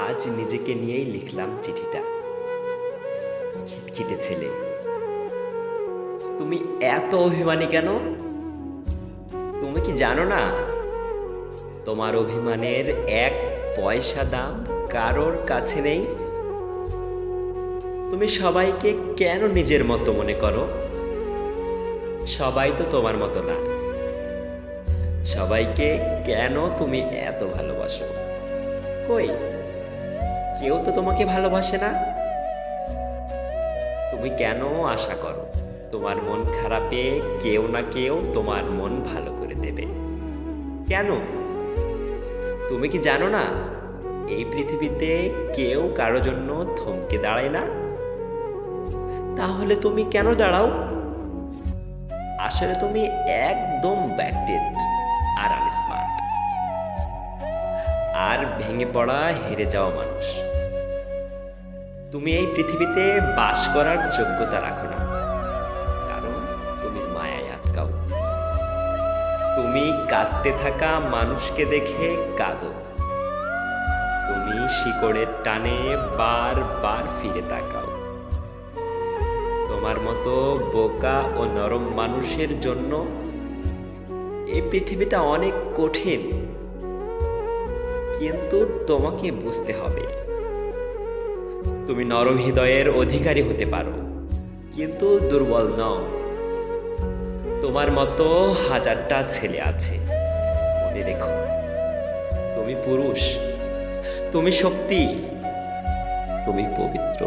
আজ নিজেকে নিয়েই লিখলাম চিঠিটা। খিটখিটে ছেলে, তুমি এত অভিমানী কেন? তুমি কি জানো না, তোমার অভিমানের এক পয়সা দাম কারোর কাছে নেই? তুমি সবাইকে কেন নিজের মতো মনে করো? সবাই তো তোমার মতো না। সবাইকে কেন তুমি এত ভালোবাসো? কই, কেউ তো তোমাকে ভালোবাসে না। তুমি কেন আশা করো তোমার মন খারাপে কেউ না কেউ তোমার মন ভালো করে দেবে? কেন? তুমি কি জানো না, এই পৃথিবীতে কেউ কারো জন্য থমকে দাঁড়ায় না? তাহলে তুমি কেন দাঁড়াও? আসলে তুমি একদম ব্যাকডেট, আর আমি স্মার্ট, আর ভেঙে পড়া হেরে যাওয়া মানুষ। তুমি এই পৃথিবীতে বাস করার যোগ্যতা রাখো না, কারণ তুমি মায়ায় আটকাও। তুমি কাঁদতে থাকা মানুষকে দেখে কাঁদো। তুমি শিকড়ের টানে বারবার ফিরে তাকাও। তোমার মতো বোকা ও নরম মানুষের জন্য এই পৃথিবীটা অনেক কঠিন। কিন্তু তোমাকে বুঝতে হবে, তুমি নরম হৃদয়ের অধিকারী হতে পারো, কিন্তু দুর্বল নও। তোমার মতো হাজারটা ছেলে আছে, মনে রেখো, তুমি পুরুষ, তুমি শক্তি, তুমি পবিত্র।